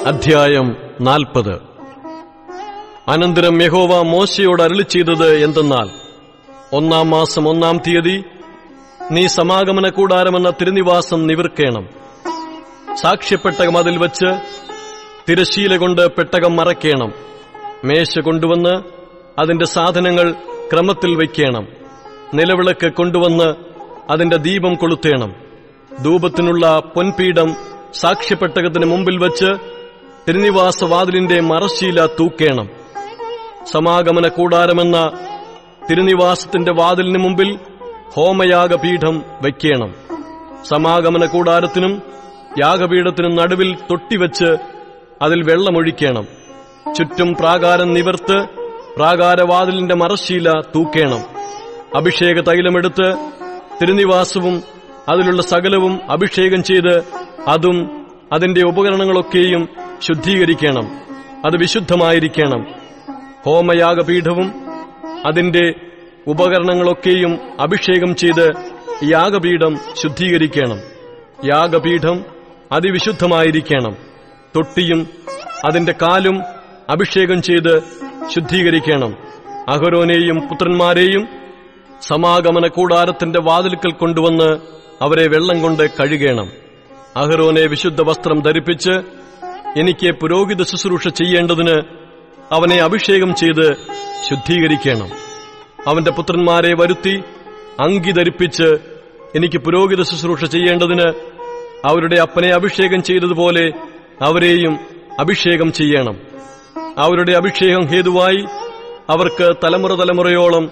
അധ്യായം 40. അനന്തരം യഹോവ മോശയോട് അരുളിച്ചെയ്തത് എന്തെന്നാൽ, 1-ാം മാസം 1-ാം തീയതി നീ സമാഗമന കൂടാരമെന്ന തിരുനിവാസം നിവിർക്കേണം. സാക്ഷ്യപ്പെട്ടകം അതിൽ വച്ച് തിരശ്ശീല കൊണ്ട് പെട്ടകം മറയ്ക്കേണം. മേശ കൊണ്ടുവന്ന് അതിന്റെ സാധനങ്ങൾ ക്രമത്തിൽ വയ്ക്കേണം. നിലവിളക്ക് കൊണ്ടുവന്ന് അതിന്റെ ദീപം കൊളുത്തേണം. ധൂപത്തിനുള്ള പൊൻപീഠം സാക്ഷ്യപ്പെട്ടകത്തിന് മുമ്പിൽ വച്ച് തിരുനിവാസവാതിലിന്റെ മറശ്ശീല തൂക്കേണം. സമാഗമന കൂടാരമെന്ന തിരുനിവാസത്തിന്റെ വാതിലിന് മുമ്പിൽ ഹോമയാഗപീഠം വയ്ക്കേണം. സമാഗമന കൂടാരത്തിനും യാഗപീഠത്തിനും നടുവിൽ തൊട്ടിവെച്ച് അതിൽ വെള്ളമൊഴിക്കണം. ചുറ്റും പ്രാകാരം നിവർത്ത് പ്രാകാരവാതിലിന്റെ മറശ്ശീല തൂക്കേണം. അഭിഷേക തൈലമെടുത്ത് തിരുനിവാസവും അതിലുള്ള സകലവും അഭിഷേകം ചെയ്ത് അതും അതിന്റെ ഉപകരണങ്ങളൊക്കെയും ശുദ്ധീകരിക്കണം. അത് വിശുദ്ധമായിരിക്കണം. ഹോമയാഗപീഠവും അതിന്റെ ഉപകരണങ്ങളൊക്കെയും അഭിഷേകം ചെയ്ത് യാഗപീഠം ശുദ്ധീകരിക്കണം. യാഗപീഠം അതിവിശുദ്ധമായിരിക്കണം. തൊട്ടിയും അതിന്റെ കാലും അഭിഷേകം ചെയ്ത് ശുദ്ധീകരിക്കണം. അഹരോനെയും പുത്രന്മാരെയും സമാഗമന കൂടാരത്തിന്റെ വാതിൽക്കൽ കൊണ്ടുവന്ന് അവരെ വെള്ളം കൊണ്ട് കഴുകേണം. അഹരോനെ വിശുദ്ധ വസ്ത്രം ധരിപ്പിച്ച് എനിക്ക് പുരോഹിത ശുശ്രൂഷ ചെയ്യേണ്ടതിന് അവനെ അഭിഷേകം ചെയ്ത് ശുദ്ധീകരിക്കണം. അവന്റെ പുത്രന്മാരെ വരുത്തി അങ്കി ധരിപ്പിച്ച് എനിക്ക് പുരോഹിത ശുശ്രൂഷ ചെയ്യേണ്ടതിന് അവരുടെ അപ്പനെ അഭിഷേകം ചെയ്തതുപോലെ അവരെയും അഭിഷേകം ചെയ്യണം. അവരുടെ അഭിഷേകം ഹേതുവായി അവർക്ക് തലമുറ തലമുറയോളം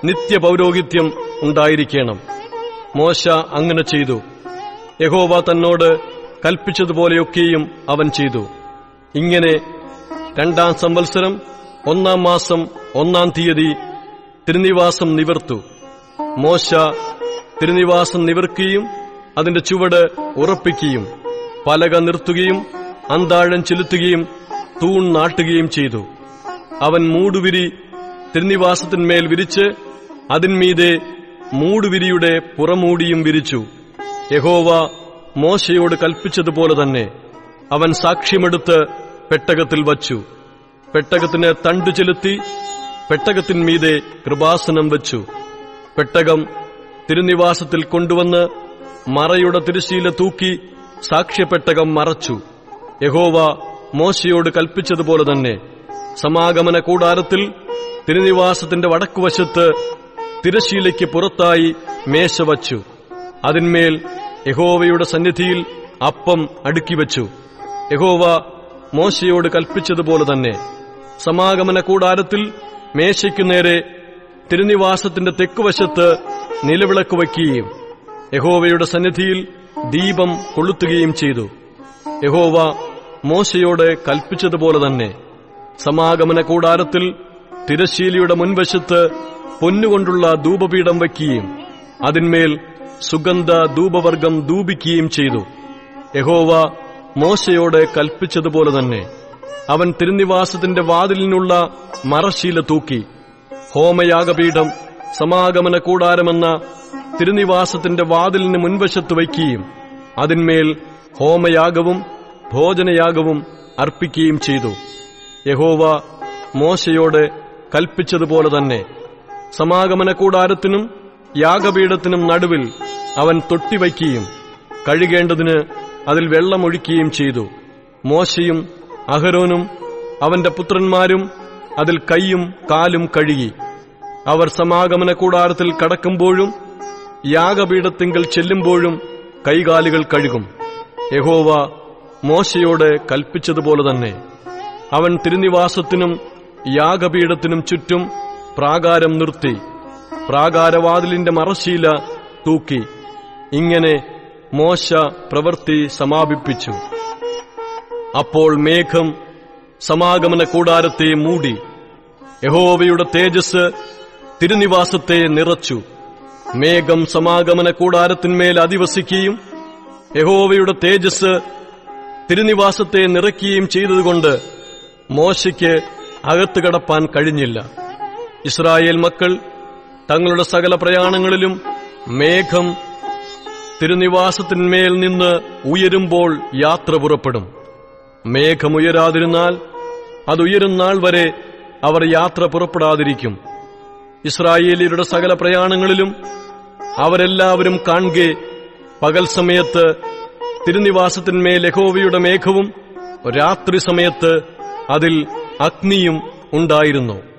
നിത്യപൗരോഹിത്യം ഉണ്ടായിരിക്കണം. മോശ അങ്ങനെ ചെയ്തു. യഹോവ തന്നോട് കൽപ്പിച്ചതുപോലെയൊക്കെയും അവൻ ചെയ്തു. ഇങ്ങനെ 2-ാം സംവത്സരം 1-ാം മാസം 1-ാം തീയതി തിരുനിവാസം നിവിർത്തു. മോശ തിരുനിവാസം നിവർക്കുകയും അതിന്റെ ചുവട് ഉറപ്പിക്കുകയും പലക നിർത്തുകയും അന്താഴം ചെലുത്തുകയും തൂൺ നാട്ടുകയും ചെയ്തു. അവൻ മൂടുവിരി തിരുനിവാസത്തിന്മേൽ വിരിച്ച് അതിന്മീതെ മൂടുവിരിയുടെ പുറമൂടിയും വിരിച്ചു. യഹോവ മോശയോട് കൽപ്പിച്ചതുപോലെ തന്നെ അവൻ സാക്ഷ്യമെടുത്ത് പെട്ടകത്തിൽ വച്ചു. പെട്ടകത്തിന് തണ്ടു ചെലുത്തി പെട്ടകത്തിന്മീതെ കൃപാസനം വച്ചു. പെട്ടകം തിരുനിവാസത്തിൽ കൊണ്ടുവന്ന് മറയുടെ തിരശ്ശീല തൂക്കി സാക്ഷ്യപ്പെട്ടകം മറച്ചു. യഹോവ മോശയോട് കൽപ്പിച്ചതുപോലെ തന്നെ സമാഗമന കൂടാരത്തിൽ തിരുനിവാസത്തിന്റെ വടക്കുവശത്ത് തിരശ്ശീലയ്ക്ക് പുറത്തായി മേശ വച്ചു. അതിന്മേൽ യഹോവയുടെ സന്നിധിയിൽ അപ്പം അടുക്കിവച്ചു. യഹോവ മോശയോട് കൽപ്പിച്ചതുപോലെ തന്നെ സമാഗമന കൂടാരത്തിൽ മേശയ്ക്കു നേരെ തിരുനിവാസത്തിന്റെ തെക്കുവശത്ത് നിലവിളക്ക് വയ്ക്കുകയും യഹോവയുടെ സന്നിധിയിൽ ദീപം കൊളുത്തുകയും ചെയ്തു. യഹോവ മോശയോട് കൽപ്പിച്ചതുപോലെ തന്നെ സമാഗമന കൂടാരത്തിൽ തിരശ്ശീലയുടെ മുൻവശത്ത് പൊന്നുകൊണ്ടുള്ള ധൂപപീഠം വയ്ക്കുകയും അതിന്മേൽ സുഗന്ധ ധൂപവർഗം ധൂപിക്കുകയും ചെയ്തു. യഹോവ മോശയോട് കൽപ്പിച്ചതുപോലെ തന്നെ അവൻ തിരുനിവാസത്തിന്റെ വാതിലിനുള്ള മറശ്ശീല തൂക്കി. ഹോമയാഗപീഠം സമാഗമന കൂടാരമെന്ന തിരുനിവാസത്തിന്റെ വാതിലിന് മുൻവശത്ത് വയ്ക്കുകയും അതിന്മേൽ ഹോമയാഗവും ഭോജനയാഗവും അർപ്പിക്കുകയും ചെയ്തു. യഹോവ മോശയോട് കൽപ്പിച്ചതുപോലെ തന്നെ സമാഗമന കൂടാരത്തിനും യാഗപീഠത്തിനും നടുവിൽ അവൻ തൊട്ടിവയ്ക്കുകയും കഴുകേണ്ടതിന് അതിൽ വെള്ളമൊഴിക്കുകയും ചെയ്തു. മോശയും അഹരോനും അവന്റെ പുത്രന്മാരും അതിൽ കൈയും കാലും കഴുകി. അവർ സമാഗമന കൂടാരത്തിൽ കടക്കുമ്പോഴും യാഗപീഠത്തിങ്കൽ ചെല്ലുമ്പോഴും കൈകാലുകൾ കഴുകും. യഹോവ മോശയോട് കൽപ്പിച്ചതുപോലെ തന്നെ അവൻ തിരുനിവാസത്തിനും യാഗപീഠത്തിനും ചുറ്റും പ്രാകാരം നിർത്തി പ്രാകാരവാതിലിന്റെ മറശ്ശീല തൂക്കി. ഇങ്ങനെ മോശ പ്രവൃത്തി സമാപിപ്പിച്ചു. അപ്പോൾ മേഘം സമാഗമന കൂടാരത്തെ മൂടി. യഹോവയുടെ തേജസ് തിരുനിവാസത്തെ നിറച്ചു. മേഘം സമാഗമന കൂടാരത്തിന്മേൽ അധിവസിക്കുകയും യഹോവയുടെ തേജസ് തിരുനിവാസത്തെ നിറയ്ക്കുകയും ചെയ്തതുകൊണ്ട് മോശയ്ക്ക് അകത്ത് കടപ്പാൻ കഴിഞ്ഞില്ല. ഇസ്രായേൽ മക്കൾ തങ്ങളുടെ സകല പ്രയാണങ്ങളിലും മേഘം തിരുനിവാസത്തിന്മേൽ നിന്ന് ഉയരുമ്പോൾ യാത്ര പുറപ്പെടും. മേഘമുയരാതിരുന്നാൽ അതുയരും നാൾ വരെ അവർ യാത്ര പുറപ്പെടാതിരിക്കും. ഇസ്രായേലിയരുടെ സകല പ്രയാണങ്ങളിലും അവരെല്ലാവരും കാൺകെ പകൽ സമയത്ത് തിരുനിവാസത്തിന്മേൽ യഹോവയുടെ മേഘവും രാത്രി സമയത്ത് അതിൽ അഗ്നിയും ഉണ്ടായിരുന്നു.